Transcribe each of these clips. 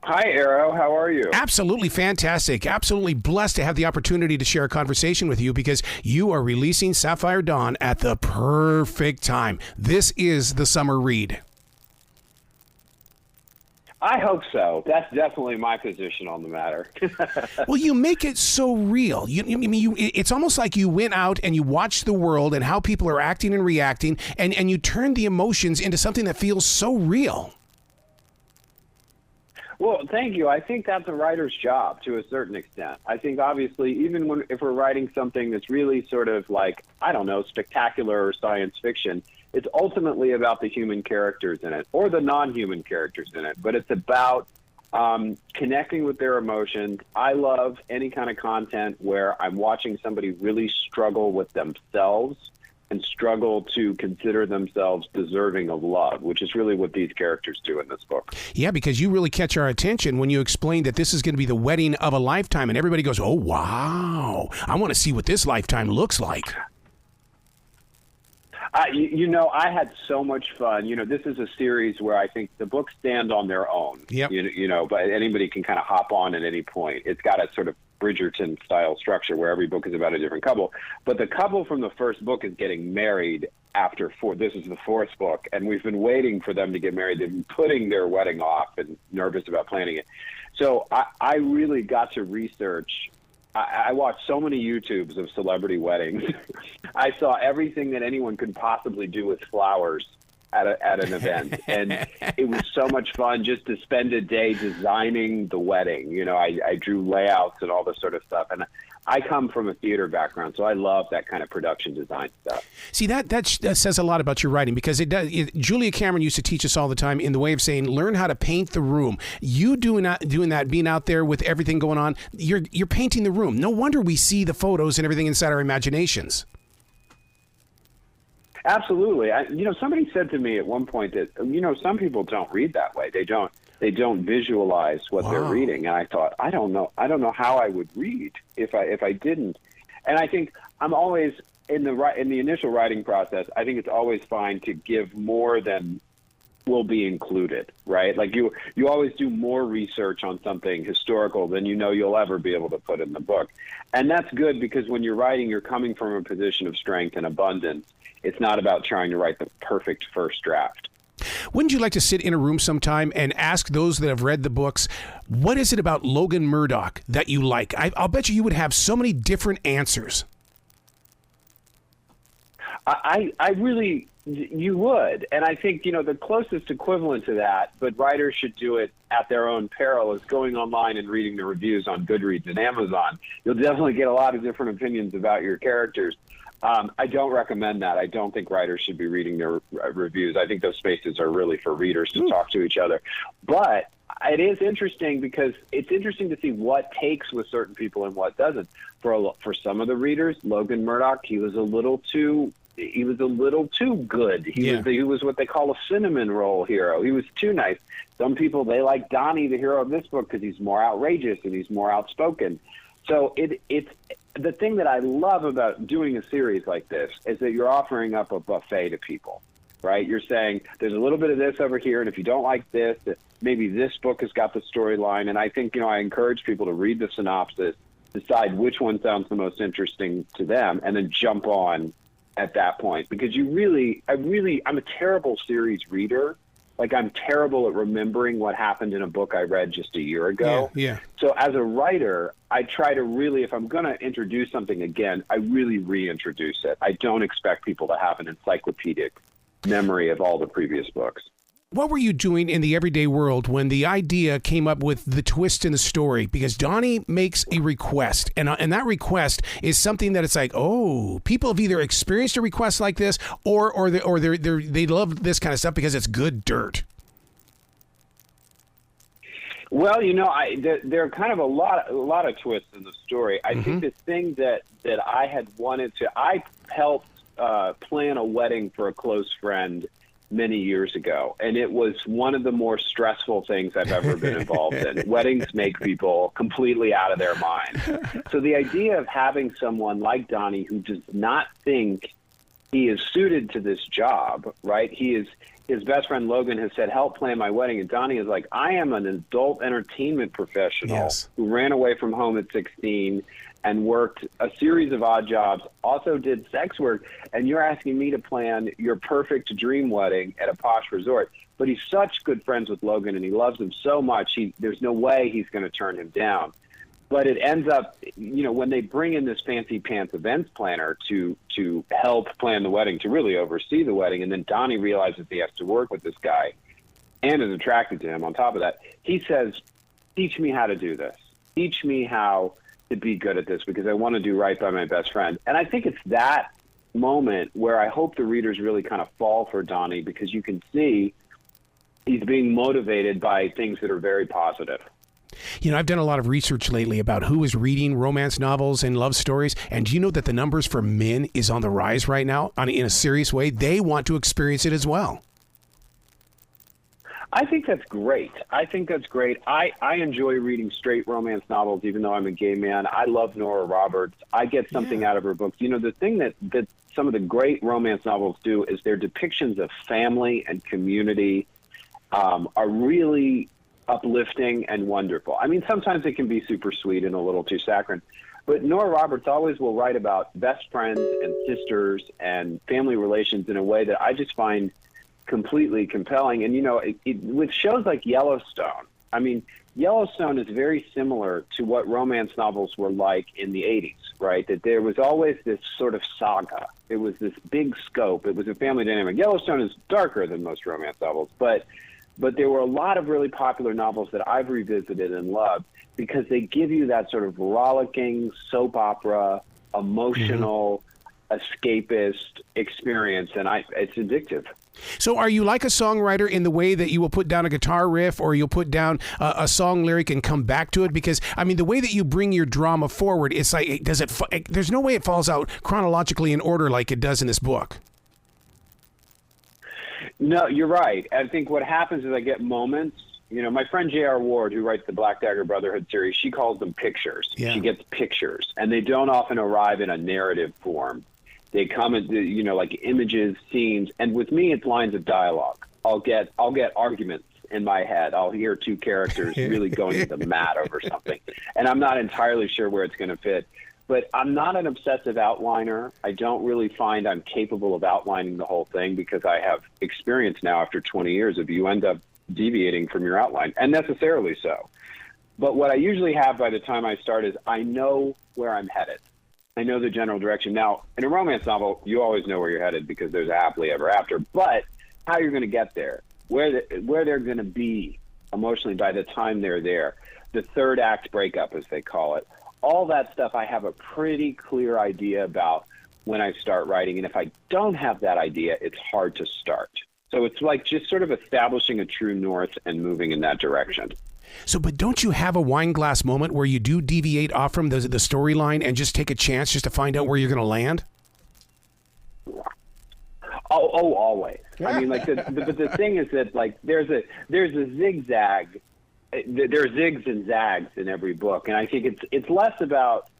Hi, Arrow. How are you? Absolutely fantastic. Absolutely blessed to have the opportunity to share a conversation with you because you are releasing Sapphire Dawn at the perfect time. This is the summer read. I hope so. That's definitely my position on the matter. Well, you make it so real. It's almost like you went out and you watched the world and how people are acting and reacting, and you turn the emotions into something that feels so real. Well, thank you. I think that's a writer's job to a certain extent. I think obviously even if we're writing something that's really sort of like, I don't know, spectacular or science fiction, it's ultimately about the human characters in it or the non-human characters in it. But it's about connecting with their emotions. I love any kind of content where I'm watching somebody really struggle with themselves and struggle to consider themselves deserving of love, which is really what these characters do in this book. Yeah, because you really catch our attention when you explain that this is going to be the wedding of a lifetime, and everybody goes, oh, wow, I want to see what this lifetime looks like. I had so much fun. This is a series where I think the books stand on their own. Yep. But anybody can kind of hop on at any point. It's got a sort of Bridgerton-style structure where every book is about a different couple. But the couple from the first book is getting married after four. This is the fourth book, and we've been waiting for them to get married. They've been putting their wedding off and nervous about planning it. So I really got to research. I watched so many YouTubes of celebrity weddings. I saw everything that anyone could possibly do with flowers at an event. And it was so much fun just to spend a day designing the wedding. I drew layouts and all this sort of stuff. And I come from a theater background, so I love that kind of production design stuff. See, that says a lot about your writing because it does. Julia Cameron used to teach us all the time in the way of saying, learn how to paint the room. You doing that, being out there with everything going on, you're painting the room. No wonder we see the photos and everything inside our imaginations. Absolutely. Somebody said to me at one point that, some people don't read that way. They don't visualize what they're reading. And I thought, I don't know how I would read if I didn't. And I think I'm always in the initial writing process. I think it's always fine to give more than will be included, right? Like you always do more research on something historical than you'll ever be able to put in the book. And that's good because when you're writing, you're coming from a position of strength and abundance. It's not about trying to write the perfect first draft. Wouldn't you like to sit in a room sometime and ask those that have read the books, what is it about Logan Murdoch that you like? I'll bet you would have so many different answers. You would. And I think, the closest equivalent to that, but writers should do it at their own peril, is going online and reading the reviews on Goodreads and Amazon. You'll definitely get a lot of different opinions about your characters. I don't recommend that. I don't think writers should be reading their reviews. I think those spaces are really for readers to talk to each other. But it is interesting because it's interesting to see what takes with certain people and what doesn't. For some of the readers, Logan Murdoch, he was a little too good. He was what they call a cinnamon roll hero. He was too nice. Some people, they like Donnie, the hero of this book, because he's more outrageous and he's more outspoken. So it's the thing that I love about doing a series like this is that you're offering up a buffet to people, right? You're saying there's a little bit of this over here, and if you don't like this, maybe this book has got the storyline. And I think, I encourage people to read the synopsis, decide which one sounds the most interesting to them, and then jump on at that point. Because I'm a terrible series reader. Like, I'm terrible at remembering what happened in a book I read just a year ago. Yeah. So as a writer, I try to really, if I'm going to introduce something again, I really reintroduce it. I don't expect people to have an encyclopedic memory of all the previous books. What were you doing in the everyday world when the idea came up with the twist in the story? Because Donnie makes a request, and that request is something that it's like, oh, people have either experienced a request like this, or they love this kind of stuff because it's good dirt. Well, there are kind of a lot of twists in the story. I think the thing that I had wanted to, I helped plan a wedding for a close friend many years ago, and it was one of the more stressful things I've ever been involved in. Weddings make people completely out of their mind. So the idea of having someone like Donnie who does not think he is suited to this job, right? His best friend Logan has said, help plan my wedding. And Donnie is like, I am an adult entertainment professional who ran away from home at 16 and worked a series of odd jobs, also did sex work, and you're asking me to plan your perfect dream wedding at a posh resort. But he's such good friends with Logan, and he loves him so much, there's no way he's going to turn him down. But it ends up, when they bring in this fancy pants events planner to help plan the wedding, to really oversee the wedding, and then Donnie realizes he has to work with this guy and is attracted to him on top of that, he says, teach me how to do this. Teach me how to be good at this, because I want to do right by my best friend. And I think it's that moment where I hope the readers really kind of fall for Donnie, because you can see he's being motivated by things that are very positive. I've done a lot of research lately about who is reading romance novels and love stories, and do you know that the numbers for men is on the rise right now in a serious way? They want to experience it as well. I think that's great. I enjoy reading straight romance novels, even though I'm a gay man. I love Nora Roberts. I get something out of her books. The thing that some of the great romance novels do is their depictions of family and community are really uplifting and wonderful. I mean, sometimes it can be super sweet and a little too saccharine, but Nora Roberts always will write about best friends and sisters and family relations in a way that I just find completely compelling. And, with shows like Yellowstone, I mean, Yellowstone is very similar to what romance novels were like in the 80s, right? That there was always this sort of saga. It was this big scope. It was a family dynamic. Yellowstone is darker than most romance novels, but there were a lot of really popular novels that I've revisited and loved because they give you that sort of rollicking soap opera, emotional, escapist experience, and it's addictive. So are you like a songwriter in the way that you will put down a guitar riff or you'll put down a song lyric and come back to it? Because, I mean, the way that you bring your drama forward, it's like, there's no way it falls out chronologically in order like it does in this book. No, you're right. I think what happens is I get moments. My friend J.R. Ward, who writes the Black Dagger Brotherhood series, she calls them pictures. Yeah. She gets pictures, and they don't often arrive in a narrative form. They come as, like images, scenes, and with me, it's lines of dialogue. I'll get arguments in my head. I'll hear two characters really going to the mat over something, and I'm not entirely sure where it's going to fit. But I'm not an obsessive outliner. I don't really find I'm capable of outlining the whole thing because I have experience now after 20 years of you end up deviating from your outline, and necessarily so. But what I usually have by the time I start is I know where I'm headed. I know the general direction. Now, in a romance novel, you always know where you're headed because there's a happily ever after. But how you're going to get there, where they're going to be emotionally by the time they're there, the third act breakup, as they call it, all that stuff I have a pretty clear idea about when I start writing. And if I don't have that idea, it's hard to start. So it's like just sort of establishing a true north and moving in that direction. So, but don't you have a wine glass moment where you do deviate off from the storyline and just take a chance just to find out where you're going to land? Oh, always. I mean, like, but the thing is that, like, there's a zigzag. There are zigs and zags in every book, and I think it's less about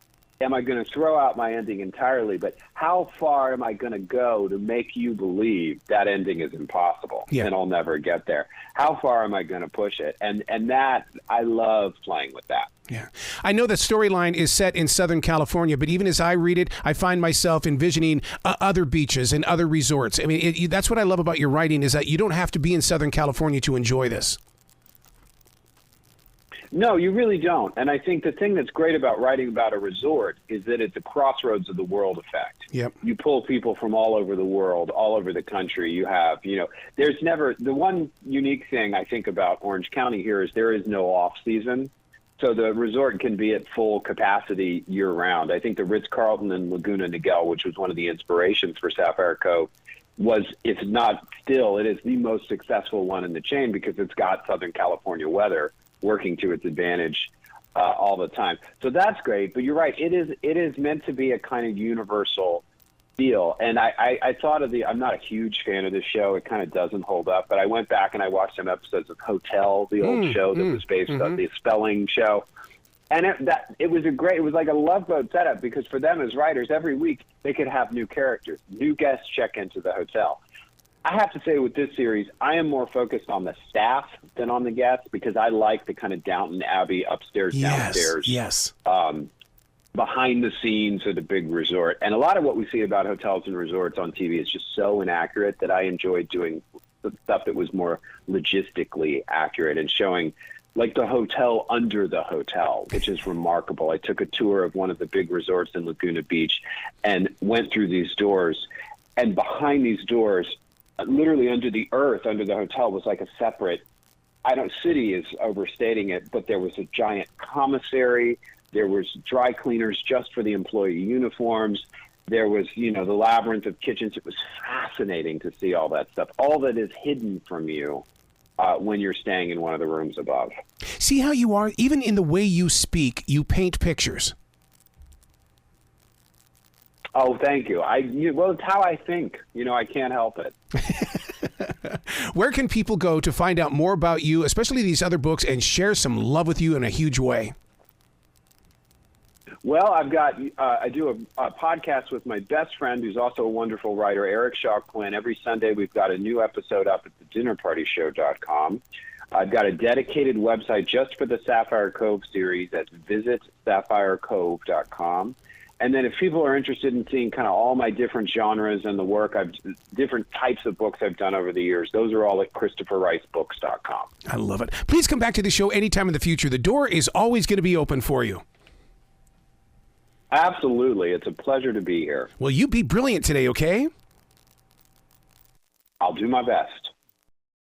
am I going to throw out my ending entirely, but how far am I going to go to make you believe that ending is impossible and I'll never get there? How far am I going to push it? And that, I love playing with that. Yeah. I know the storyline is set in Southern California, but even as I read it, I find myself envisioning other beaches and other resorts. I mean, that's what I love about your writing is that you don't have to be in Southern California to enjoy this. No, you really don't. And I think the thing that's great about writing about a resort is that it's a crossroads of the world effect. Yep. You pull people from all over the world, all over the country. You have, there's never, the one unique thing I think about Orange County here is there is no off season. So the resort can be at full capacity year round. I think the Ritz-Carlton in Laguna Niguel, which was one of the inspirations for Sapphire Cove, it is the most successful one in the chain because it's got Southern California weather working to its advantage all the time. So that's great, but you're right. It is meant to be a kind of universal deal. And I thought I'm not a huge fan of this show. It kind of doesn't hold up, but I went back and I watched some episodes of Hotel, the old show that was based on the spelling show. And it was like a Love Boat setup, because for them as writers, every week they could have new characters, new guests check into the hotel. I have to say, with this series, I am more focused on the staff than on the guests, because I like the kind of Downton Abbey upstairs, downstairs, behind the scenes of the big resort. And a lot of what we see about hotels and resorts on TV is just so inaccurate that I enjoyed doing the stuff that was more logistically accurate and showing like the hotel under the hotel, which is remarkable. I took a tour of one of the big resorts in Laguna Beach and went through these doors, and behind these doors, literally under the earth, under the hotel, was like a separate, city is overstating it, but there was a giant commissary. There was dry cleaners just for the employee uniforms. There was, the labyrinth of kitchens. It was fascinating to see all that stuff. All that is hidden from you when you're staying in one of the rooms above. See how you are? Even in the way you speak, you paint pictures. Oh, thank you. Well, it's how I think. I can't help it. Where can people go to find out more about you, especially these other books, and share some love with you in a huge way? Well, I do a podcast with my best friend, who's also a wonderful writer, Eric Shaw Quinn. Every Sunday, we've got a new episode up at thedinnerpartyshow.com. I've got a dedicated website just for the Sapphire Cove series at visitsapphire.cove.com. And then if people are interested in seeing kind of all my different genres and the work, different types of books I've done over the years, those are all at ChristopherRiceBooks.com. I love it. Please come back to the show anytime in the future. The door is always going to be open for you. Absolutely. It's a pleasure to be here. Well, you be brilliant today, okay? I'll do my best.